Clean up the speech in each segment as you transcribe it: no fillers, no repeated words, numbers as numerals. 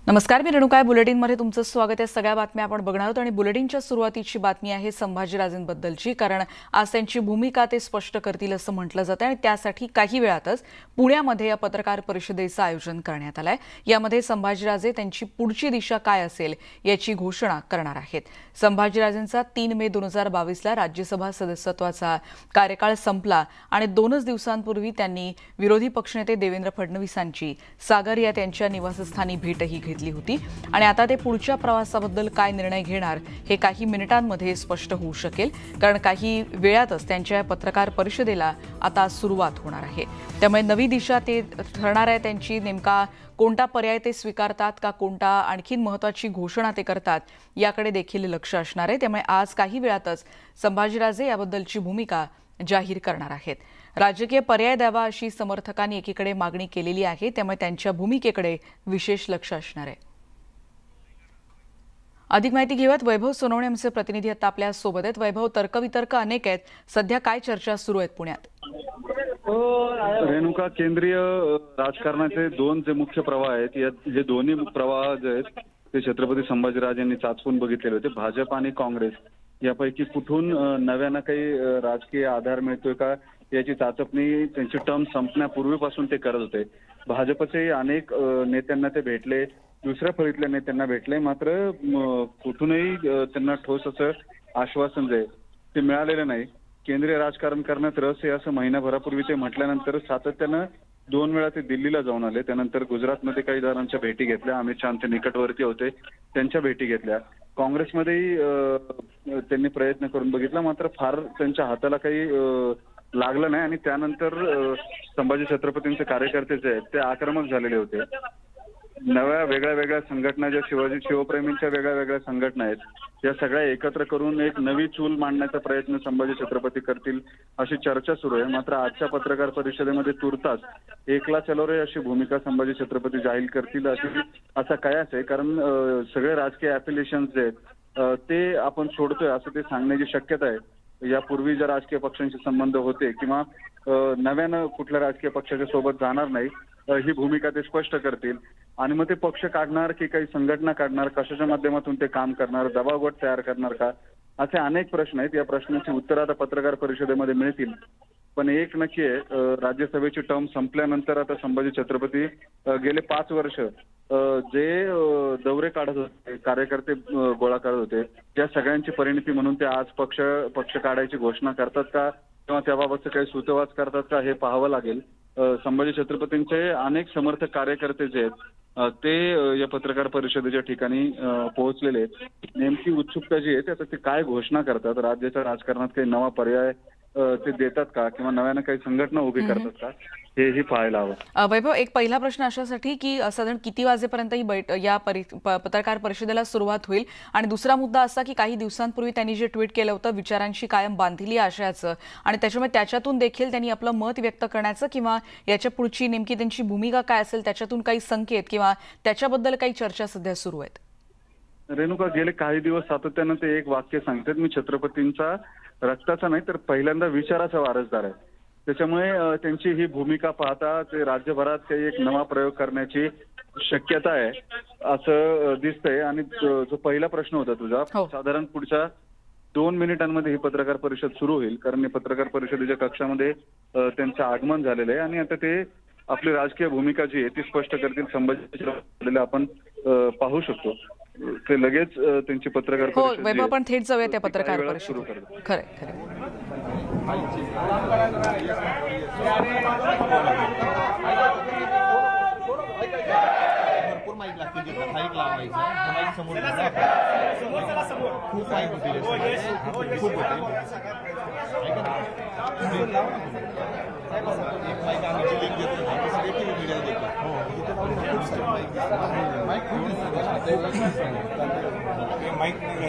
नमस्कार, मी रेणुका आहे. बुलेटिनमध्ये तुमचं स्वागत आहे. सगळ्या बातम्या आपण बघणार आहोत आणि बुलेटिनच्या सुरुवातीची बातमी आहे संभाजीराजेंबद्दलची, कारण आज त्यांची भूमिका ते स्पष्ट करतील असं म्हटलं जातं आणि त्यासाठी काही वेळातच पुण्यामध्ये या पत्रकार परिषदेचं आयोजन करण्यात आलंय. यामध्ये संभाजीराजे त्यांची पुढची दिशा काय असेल याची घोषणा करणार आहेत. संभाजीराजेंचा 3 मे 2022ला राज्यसभा सदस्यत्वाचा कार्यकाळ संपला आणि 2च दिवसांपूर्वी त्यांनी विरोधी पक्षनेते देवेंद्र फडणवीसांची सागर या त्यांच्या निवासस्थानी भेटही घेतली होती आणि आता ते पुढच्या प्रवासाबद्दल काय निर्णय घेणार हे काही मिनिटांमध्ये स्पष्ट होऊ शकेल, कारण काही वेळातच त्यांच्या पत्रकार परिषदेला आता सुरुवात होणार आहे. त्यामुळे नवी दिशा ते ठरणार आहे त्यांची. नेमका कोणता पर्याय ते स्वीकारतात का कोणता आणखी महत्त्वाची घोषणा ते करतात याकडे देखील लक्ष असणार आहे. त्यामुळे आज काही वेळातच संभाजीराजे याबद्दलची भूमिका जाहीर करणार आहेत. राजकीय पर्याय द्यावा अशी समर्थकांनी एकीकडे मागणी केलेली आहे, त्यामुळे त्यांच्या भूमिकेकडे विशेष लक्ष असणार आहे. अधिक माहिती घेऊयात. वैभव सोनवणे आमचे प्रतिनिधी आता आपल्या सोबत आहेत. वैभव, तर्कवितर्क अनेक आहेत, सध्या काय चर्चा सुरू आहेत पुण्यात? रेणुका, केंद्रीय राजकारणाचे दोन जे मुख्य प्रवाह आहेत, हे दोन्ही प्रवाह जे आहेत ते छत्रपती संभाजीराजेंनी चाचपून बघितलेले होते. भाजप आणि काँग्रेस यापैकी कुठून नव्यानं काही राजकीय आधार मिळतोय का याची चाचपणी त्यांची टर्म संपण्यापूर्वीपासून ते करत होते. भाजपचे अनेक नेत्यांना ते भेटले, दुसऱ्या फळीतल्या नेत्यांना भेटले, मात्र कुठूनही त्यांना ठोस असं आश्वासन जे ते मिळालेलं नाही. केंद्रीय राजकारण करण्यात रस आहे असं महिनाभरापूर्वी ते म्हटल्यानंतर सातत्यानं 2 वेळा ते दिल्लीला जाऊन आले. त्यानंतर गुजरातमध्ये काही जणांच्या भेटी घेतल्या. अमित शहाचे निकटवर्ती होते, त्यांच्या भेटी घेतल्या. काँग्रेसमध्येही त्यांनी प्रयत्न करून बघितला, मात्र फार त्यांच्या हाताला काही लागलं नाही आणि त्यानंतर संभाजी छत्रपतींचे कार्यकर्ते जे आहेत ते आक्रमक झालेले होते. नव्या वेगळ्या संघटना ज्या शिवप्रेमींच्या वेगळ्या संघटना आहेत, या सगळ्या एकत्र करून एक नवी चूल मांडण्याचा प्रयत्न संभाजी छत्रपती करतील अशी चर्चा सुरू आहे. मात्र आजच्या पत्रकार परिषदेमध्ये तुर्तास एकला चलो रे अशी भूमिका संभाजी छत्रपती जाहीर करतील असा कयास आहे, कारण सगळे राजकीय ॲफिलिएशन्स जे आहेत ते आपण सोडतोय असं ते सांगण्याची शक्यता आहे. यापूर्वी ज्या राजकीय पक्षांशी संबंध होते किंवा नव्यानं कुठल्या राजकीय पक्षाच्या सोबत जाणार नाही ही भूमिका ते स्पष्ट करतील. आणि मग ते पक्ष काढणार की काही संघटना काढणार, कशाच्या माध्यमातून ते काम करणार, दबावगट तयार करणार का, असे अनेक प्रश्न आहेत. या प्रश्नांची उत्तरं आता पत्रकार परिषदेमध्ये मिळतील. पण एक नक्की आहे, राज्यसभेची टर्म संपल्यानंतर आता संभाजी छत्रपती गेले 5 वर्ष जे दौरे काढत होते, कार्यकर्ते गोळा करत होते, त्या सगळ्यांची परिणती म्हणून ते आज पक्ष काढायची घोषणा करतात का किंवा त्याबाबतचं काही सूतवाच करतात का हे पाहावं लागेल. संभाजी छत्रपतींचे अनेक समर्थक कार्यकर्ते जे आहेत ते या पत्रकार परिषदेच्या ठिकाणी पोहोचलेले आहेत. नेमकी उत्सुकता जी आहे आता ते काय घोषणा करतात, राज्याच्या राजकारणात काही नवा पर्याय ते देतात का किंवा नव्यानं काही संघटना उभी करतात का हेही पाहायला हवं. वैभव, एक पहिला प्रश्न अशासाठी की साधारण किती वाजेपर्यंत ही पत्रकार परिषदेला सुरुवात होईल, आणि दुसरा मुद्दा असा की काही दिवसांपूर्वी त्यांनी जे ट्विट केलं होतं विचारांशी कायम बांधिली आशयाचं, आणि त्याच्यामुळे त्याच्यातून देखील त्यांनी आपलं मत व्यक्त करण्याचं किंवा याच्या पुढची नेमकी त्यांची भूमिका काय असेल त्याच्यातून काही संकेत किंवा त्याच्याबद्दल काही चर्चा सध्या सुरू आहेत? रेणुका, गेले काही दिवस सातत्यानं ते एक वाक्य सांगतात, मी छत्रपतींचा रक्ताचा नाही तर पहिल्यांदा विचाराचा वारसदार आहे. त्याच्यामुळे त्यांची ही भूमिका पाहता ते राज्यभरात काही एक नवा प्रयोग करण्याची शक्यता आहे असं दिसतंय. आणि जो पहिला प्रश्न होता तुझा, साधारण पुढच्या 2 मिनिटांमध्ये ही पत्रकार परिषद सुरू होईल, कारण पत्रकार परिषदेच्या कक्षामध्ये त्यांचं आगमन झालेलं आहे आणि आता ते आपली राजकीय भूमिका जी आहे ती स्पष्ट करतील. संभाजी आपण पाहू शकतो ते लगेच त्यांची पत्रकार परिषद. वैभव, आपण थेट जाऊया त्या पत्रकार परिषदेत. खरं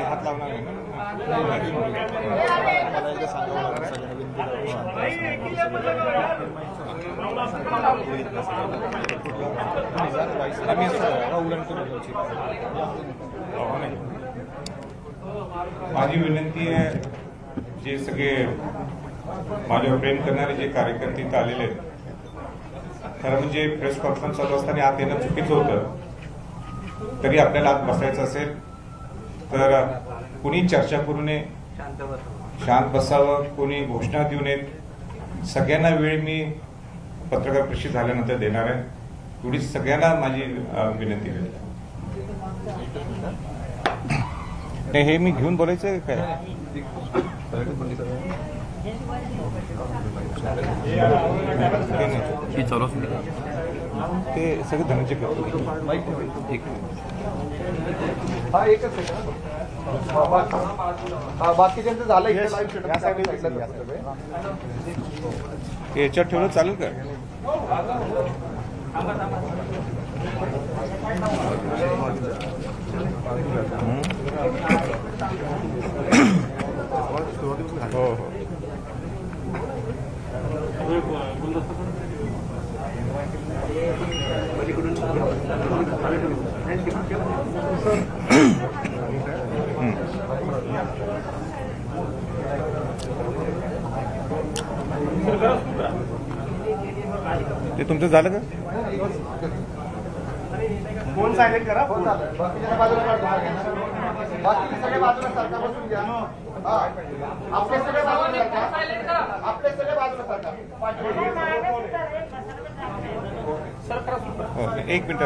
हात लावणार आहे माझी विनंती आहे, जे सगळे माझ्यावर प्रेम करणारे जे कार्यकर्ते इथं आलेले आहेत, खरं म्हणजे प्रेस कॉन्फरन्स चालू असताना आत येणं चुकीचं होतं. तरी आपल्याला आत बसायचं असेल तर कुणी चर्चा करू नये, शांत बसावं, कोणी घोषणा देऊ नयेत. सगळ्यांना वेळ मी पत्रकार परिषद झाल्यानंतर देणार आहे. एवढी सगळ्यांना माझी विनंती आहे. नाही, हे मी घेऊन बोलायचं आहे काय? ते सगळे धनाचे करतो. हा एकच आहे बाकीच्यांचं झालं. याच्यात ठेवलं चालेल का? हो हो. ते तुमचं झालं का? फोन सायलेंट करा. फोन झालं. बाकीच्या बाजूला बाकी सगळे बाजूला सरका बसून घ्या. आपले सगळे बाजूला सरका. आपले सगळे बाजूला सरका. एक मिनिट.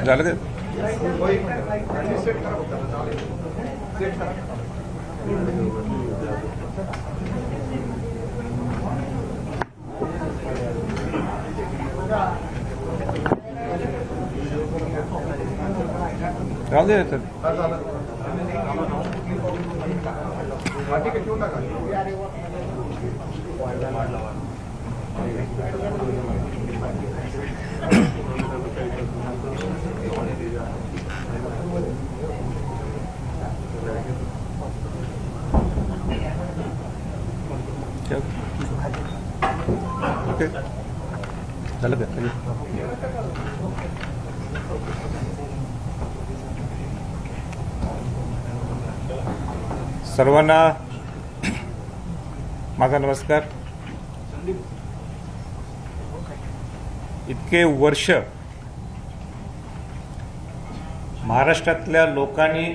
झालं का? राहू दे सर. ओके, झालं का? सर्वांना माझा नमस्कार. इतके वर्ष महाराष्ट्रातल्या लोकांनी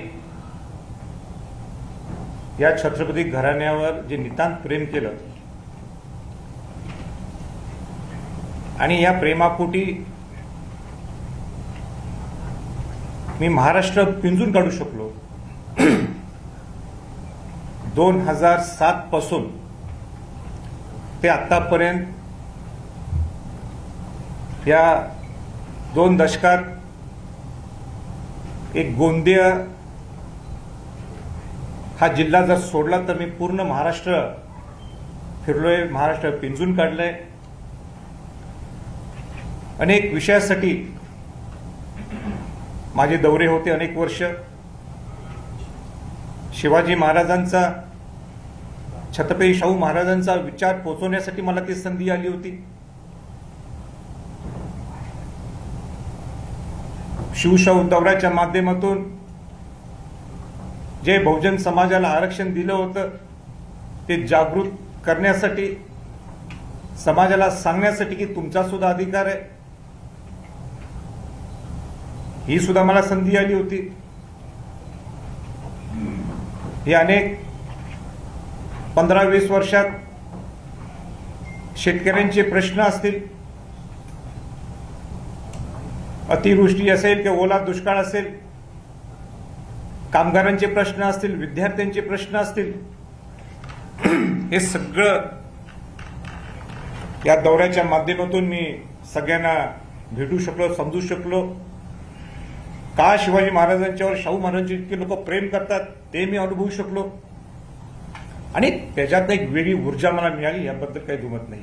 या छत्रपती घराण्यावर जे नितांत प्रेम केलं आणि या प्रेमापोटी मी महाराष्ट्र पिंजून काढू शकलो. 2007 पासून ते आतापर्यंत या 2 दशकात एक गोंदिया हा जिल्हा जर सोडला तर मी पूर्ण महाराष्ट्र फिरलोय, महाराष्ट्र पिंजून काढलंय. अनेक विषयासाठी माझे दौरे होते अनेक वर्ष. शिवाजी महाराजांचा, छत्रपती शाहू महाराजांचा विचार पोहोचवण्यासाठी मला ती संधी आली होती. शिवशाहू दौऱ्याच्या माध्यमातून जे बहुजन समाजाला आरक्षण दिलं होतं ते जागृत करण्यासाठी, समाजाला सांगण्यासाठी की तुमचा सुद्धा अधिकार आहे, ही सुद्धा मला संधी आली होती. हे अनेक 15-20 वर्षात शेतकऱ्यांचे प्रश्न असतील, अतिवृष्टी असेल किंवा ओला दुष्काळ असेल, कामगारांचे प्रश्न असतील, विद्यार्थ्यांचे प्रश्न असतील, हे सगळं या दौऱ्याच्या माध्यमातून मी सगळ्यांना भेटू शकलो, समजू शकलो. का शिवाजी महाराजांच्यावर, शाहू महाराजांचे इतके लोक प्रेम करतात ते मी अनुभवू शकलो आणि त्याच्यात एक वेगळी ऊर्जा मला मिळाली, याबद्दल काही दुमत नाही.